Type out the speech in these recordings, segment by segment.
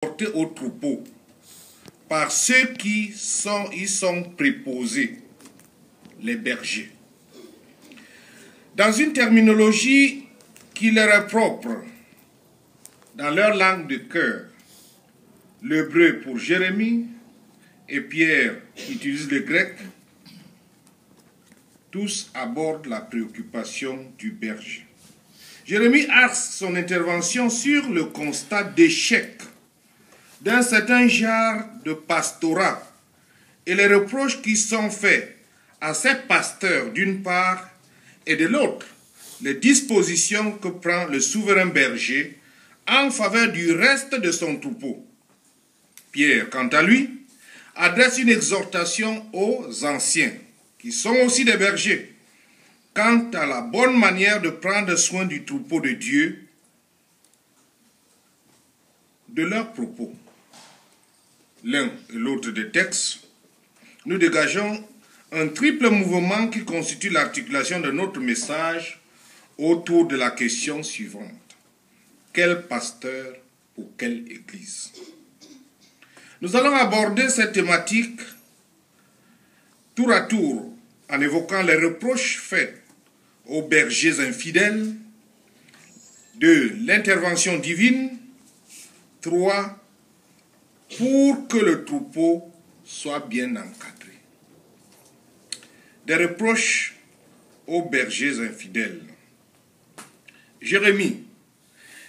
portés au troupeau par ceux qui y sont préposés, les bergers. Dans une terminologie qui leur est propre, dans leur langue de cœur, l'hébreu pour Jérémie et Pierre utilise le grec, tous abordent la préoccupation du berger. Jérémie axe son intervention sur le constat d'échec d'un certain genre de pastorat et les reproches qui sont faits à ces pasteurs d'une part et de l'autre, les dispositions que prend le souverain berger en faveur du reste de son troupeau. Pierre, quant à lui, adresse une exhortation aux anciens, qui sont aussi des bergers, quant à la bonne manière de prendre soin du troupeau de Dieu, de leurs propos. L'un et l'autre des textes, nous dégageons un triple mouvement qui constitue l'articulation de notre message autour de la question suivante. Quel pasteur pour quelle église? Nous allons aborder cette thématique tour à tour en évoquant les reproches faits aux bergers infidèles, de l'intervention divine, 3, pour que le troupeau soit bien encadré. Des reproches aux bergers infidèles. Jérémie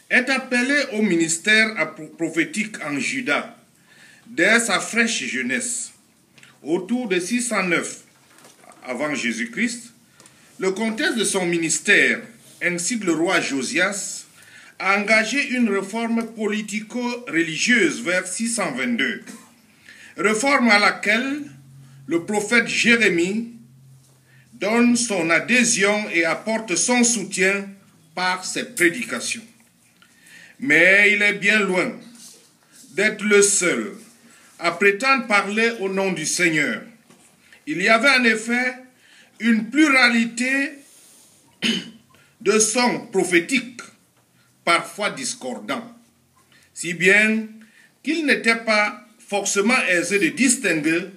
est appelé au ministère prophétique en Juda dès sa fraîche jeunesse. Autour de 609 avant Jésus-Christ, le contexte de son ministère, ainsi que le roi Josias, a engagé une réforme politico-religieuse vers 622, réforme à laquelle le prophète Jérémie donne son adhésion et apporte son soutien par ses prédications. Mais il est bien loin d'être le seul à prétendre parler au nom du Seigneur. Il y avait en effet une pluralité de sons prophétiques, parfois discordants, si bien qu'il n'était pas forcément aisé de distinguer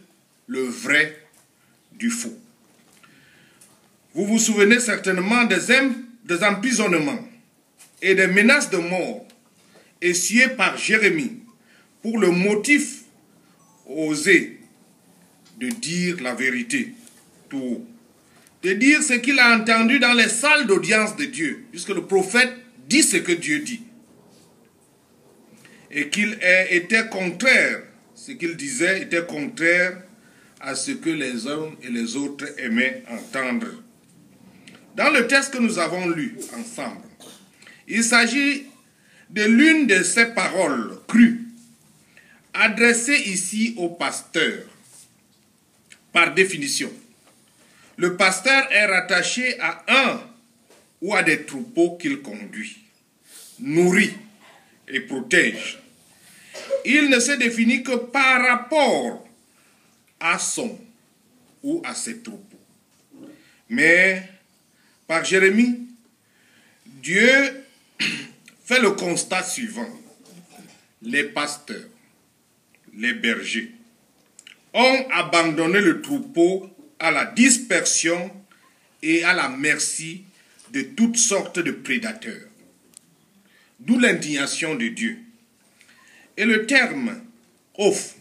le vrai du faux. Vous vous souvenez certainement des emprisonnements et des menaces de mort essuyées par Jérémie pour le motif osé de dire la vérité, tout, de dire ce qu'il a entendu dans les salles d'audience de Dieu, puisque le prophète dit ce que Dieu dit, et qu'il était contraire, ce qu'il disait était contraire à ce que les uns et les autres aimaient entendre. Dans le texte que nous avons lu ensemble, il s'agit de l'une de ces paroles crues, adressées ici au pasteur. Par définition, le pasteur est rattaché à un ou à des troupeaux qu'il conduit, nourrit et protège. Il ne se définit que par rapport à son ou à ses troupeaux. Mais par Jérémie, Dieu fait le constat suivant. Les pasteurs, les bergers, ont abandonné le troupeau à la dispersion et à la merci de toutes sortes de prédateurs. D'où l'indignation de Dieu. Et le terme « ouf »,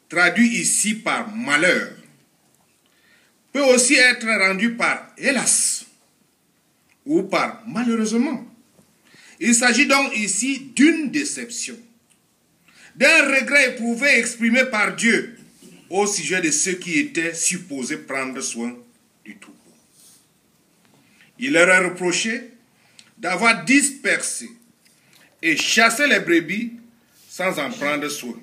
traduit ici par « malheur », peut aussi être rendu par « hélas » ou par « malheureusement ». Il s'agit donc ici d'une déception, d'un regret éprouvé et exprimé par Dieu au sujet de ceux qui étaient supposés prendre soin du troupeau. Il leur est reproché d'avoir dispersé et chassé les brebis sans en prendre soin.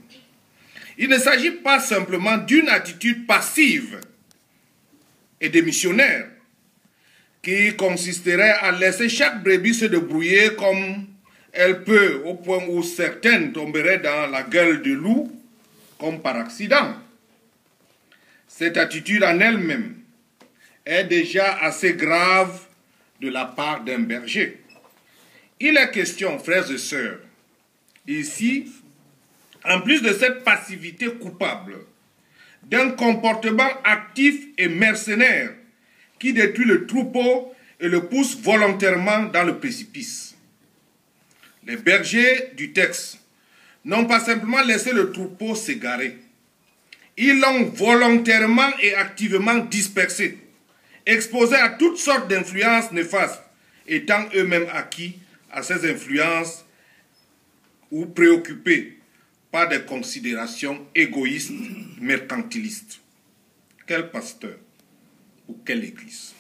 Il ne s'agit pas simplement d'une attitude passive et démissionnaire qui consisterait à laisser chaque brebis se débrouiller comme elle peut, au point où certaines tomberaient dans la gueule du loup, comme par accident. Cette attitude en elle-même est déjà assez grave de la part d'un berger. Il est question, frères et sœurs, ici, En plus de cette passivité coupable, d'un comportement actif et mercenaire qui détruit le troupeau et le pousse volontairement dans le précipice. Les bergers du texte n'ont pas simplement laissé le troupeau s'égarer. Ils l'ont volontairement et activement dispersé, exposé à toutes sortes d'influences néfastes, étant eux-mêmes acquis à ces influences ou préoccupés par des considérations égoïstes, mercantilistes. Quel pasteur ou quelle église?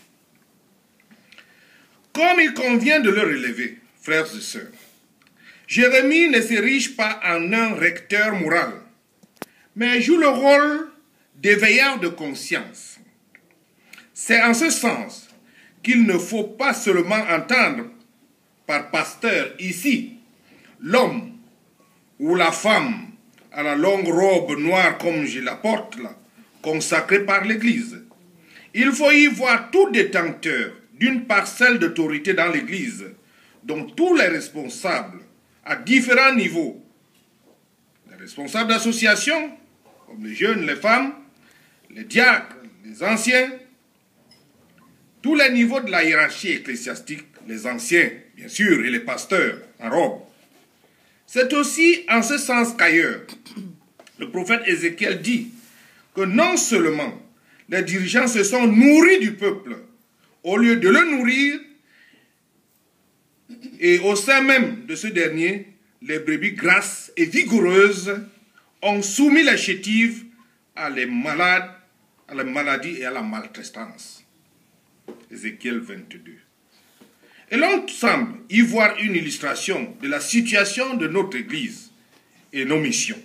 Comme il convient de le relever, frères et sœurs, Jérémie ne s'érige pas en un recteur moral, mais joue le rôle d'éveilleur de conscience. C'est en ce sens qu'il ne faut pas seulement entendre par pasteur ici l'homme ou la femme à la longue robe noire comme je la porte là, consacrée par l'Église. Il faut y voir tout détenteur d'une parcelle d'autorité dans l'Église, dont tous les responsables à différents niveaux, les responsables d'associations, comme les jeunes, les femmes, les diacres, les anciens, tous les niveaux de la hiérarchie ecclésiastique, les anciens, bien sûr, et les pasteurs en robe. C'est aussi en ce sens qu'ailleurs, le prophète Ézéchiel dit que non seulement les dirigeants se sont nourris du peuple, au lieu de le nourrir, et au sein même de ce dernier, les brebis grasses et vigoureuses ont soumis les chétives à les malades, à la maladie et à la maltraitance. Ézéchiel 22. Et l'on semble y voir une illustration de la situation de notre Église et nos missions.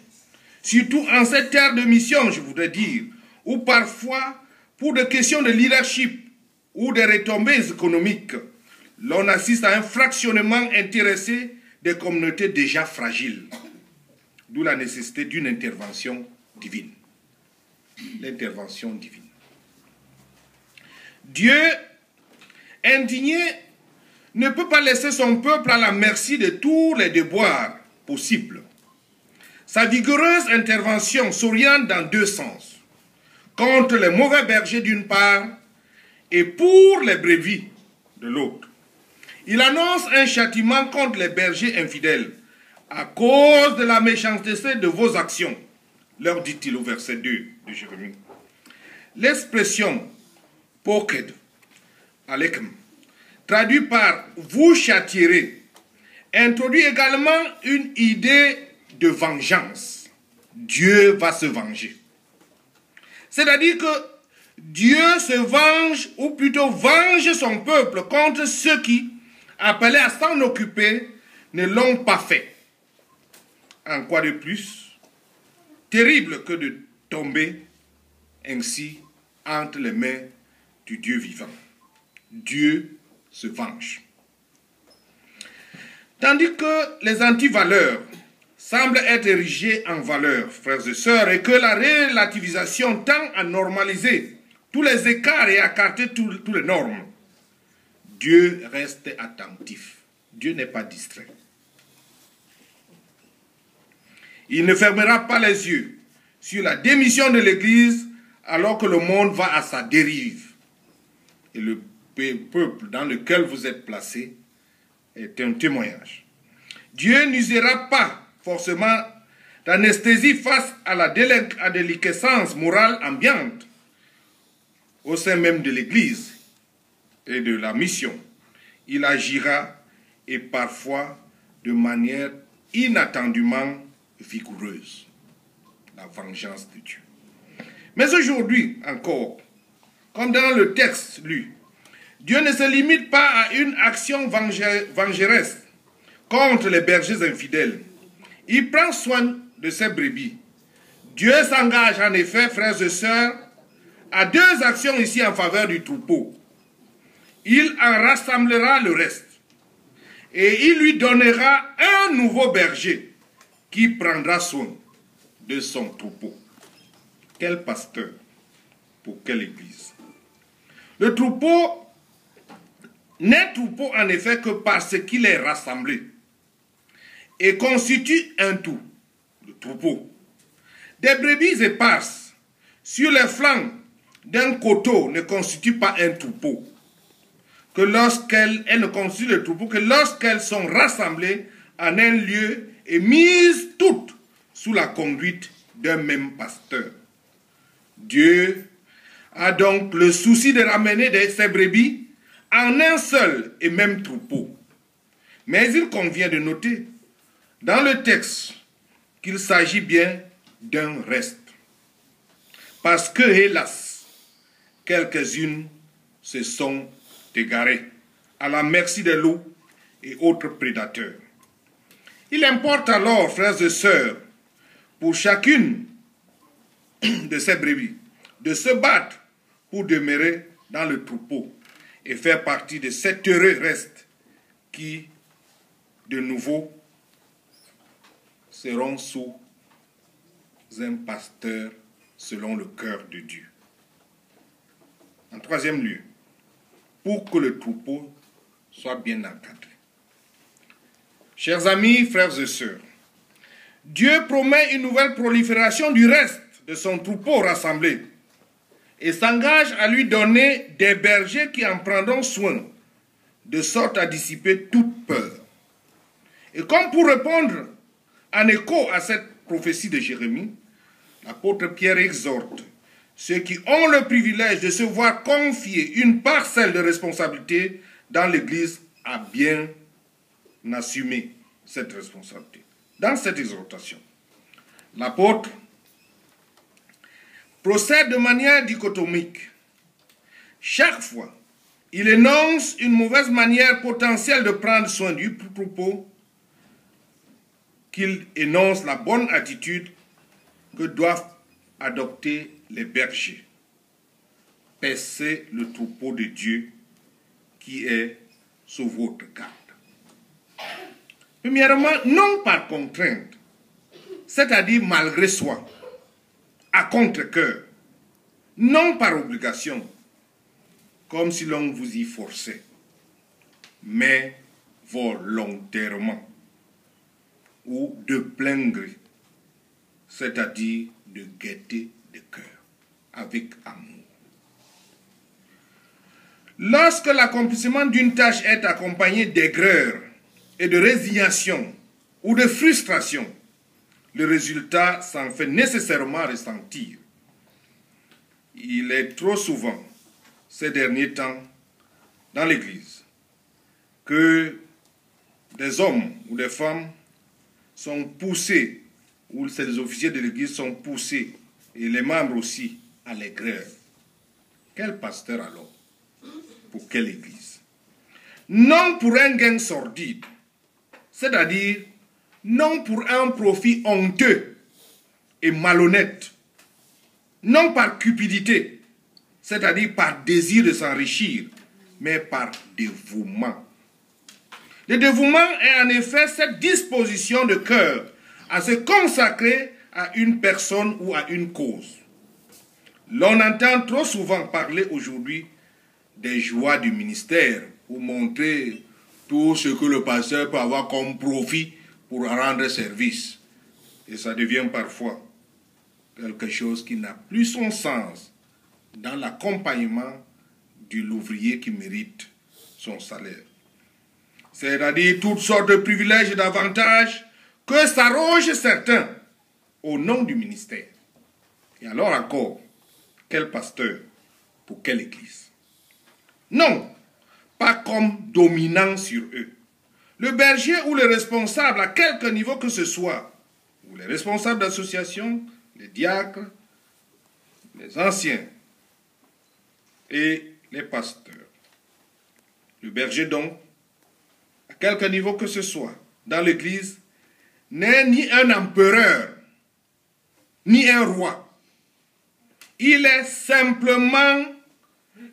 Surtout en cette ère de mission, je voudrais dire, où parfois, pour des questions de leadership ou des retombées économiques, l'on assiste à un fractionnement intéressé des communautés déjà fragiles. D'où la nécessité d'une intervention divine. L'intervention divine. Dieu, indigné, ne peut pas laisser son peuple à la merci de tous les déboires possibles. Sa vigoureuse intervention s'oriente dans deux sens. Contre les mauvais bergers d'une part et pour les brebis de l'autre. Il annonce un châtiment contre les bergers infidèles à cause de la méchanceté de vos actions, leur dit-il au verset 2 de Jérémie. L'expression « poked » alekem, traduit par « vous châtierez », introduit également une idée de vengeance. Dieu va se venger. C'est-à-dire que Dieu se venge, ou plutôt venge son peuple contre ceux qui, appelés à s'en occuper, ne l'ont pas fait. En quoi de plus terrible que de tomber ainsi entre les mains du Dieu vivant. Dieu se venge. Tandis que les antivaleurs semblent être érigées en valeurs, frères et sœurs, et que la relativisation tend à normaliser tous les écarts et à écarter toutes les normes, Dieu reste attentif. Dieu n'est pas distrait. Il ne fermera pas les yeux sur la démission de l'Église alors que le monde va à sa dérive. Et le peuple dans lequel vous êtes placé est un témoignage. Dieu n'usera pas forcément d'anesthésie face à la déliquescence morale ambiante au sein même de l'Église et de la mission. Il agira et parfois de manière inattendument vigoureuse. La vengeance de Dieu. Mais aujourd'hui encore, comme dans le texte lu, Dieu ne se limite pas à une action vengeresse contre les bergers infidèles. Il prend soin de ses brebis. Dieu s'engage en effet, frères et sœurs, à deux actions ici en faveur du troupeau. Il en rassemblera le reste. Et il lui donnera un nouveau berger qui prendra soin de son troupeau. Quel pasteur pour quelle église? Le troupeau n'est troupeau en effet que parce qu'il est rassemblé et constitue un tout. le troupeau. Des brebis éparses sur les flancs d'un coteau ne constituent pas un troupeau. Que lorsqu'elles ne constituent le troupeau que lorsqu'elles sont rassemblées en un lieu et mises toutes sous la conduite d'un même pasteur. Dieu a donc le souci de ramener ces brebis en un seul et même troupeau. Mais il convient de noter dans le texte qu'il s'agit bien d'un reste. Parce que, hélas, quelques-unes se sont égarées à la merci des loups et autres prédateurs. Il importe alors, frères et sœurs, pour chacune de ces brebis, de se battre pour demeurer dans le troupeau et faire partie de cet heureux reste qui, de nouveau, seront sous un pasteur selon le cœur de Dieu. En troisième lieu, pour que le troupeau soit bien encadré. Chers amis, frères et sœurs, Dieu promet une nouvelle prolifération du reste de son troupeau rassemblé et s'engage à lui donner des bergers qui en prendront soin, de sorte à dissiper toute peur. Et comme pour répondre en écho à cette prophétie de Jérémie, l'apôtre Pierre exhorte ceux qui ont le privilège de se voir confier une parcelle de responsabilité dans l'Église à bien assumer cette responsabilité. Dans cette exhortation, l'apôtre procède de manière dichotomique. Chaque fois, il énonce une mauvaise manière potentielle de prendre soin du troupeau, qu'il énonce la bonne attitude que doivent adopter les bergers. Paissez le troupeau de Dieu qui est sous votre garde. Premièrement, non par contrainte, c'est-à-dire malgré soi, à contre-cœur, non par obligation, comme si l'on vous y forçait, mais volontairement, ou de plein gré, c'est-à-dire de gaieté de cœur, avec amour. Lorsque l'accomplissement d'une tâche est accompagné d'aigreur et de résignation ou de frustration, le résultat s'en fait nécessairement ressentir. Il est trop souvent, ces derniers temps, dans l'Église, que des hommes ou des femmes sont poussés, ou ces officiers de l'Église sont poussés, et les membres aussi, à l'aigreur. Quel pasteur alors? Pour quelle Église? Non pour un gain sordide, c'est-à-dire non pour un profit honteux et malhonnête, non par cupidité, c'est-à-dire par désir de s'enrichir, mais par dévouement. Le dévouement est en effet cette disposition de cœur à se consacrer à une personne ou à une cause. L'on entend trop souvent parler aujourd'hui des joies du ministère pour montrer tout ce que le pasteur peut avoir comme profit pour rendre service. Et ça devient parfois quelque chose qui n'a plus son sens dans l'accompagnement de l'ouvrier qui mérite son salaire. C'est-à-dire toutes sortes de privilèges et d'avantages que s'arrogent certains au nom du ministère. Et alors encore, quel pasteur pour quelle église? Non, pas comme dominant sur eux. Le berger ou le responsable, à quelque niveau que ce soit, ou les responsables d'associations, les diacres, les anciens et les pasteurs. Le berger donc, à quelque niveau que ce soit, dans l'Église, n'est ni un empereur, ni un roi. Il est simplement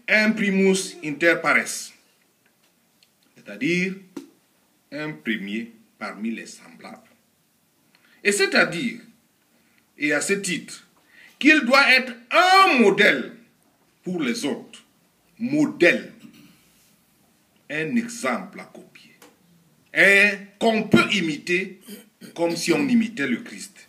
un primus inter pares, c'est-à-dire un premier parmi les semblables. Et c'est-à-dire, et à ce titre, qu'il doit être un modèle pour les autres. Modèle. Un exemple à copier. Et qu'on peut imiter comme si on imitait le Christ.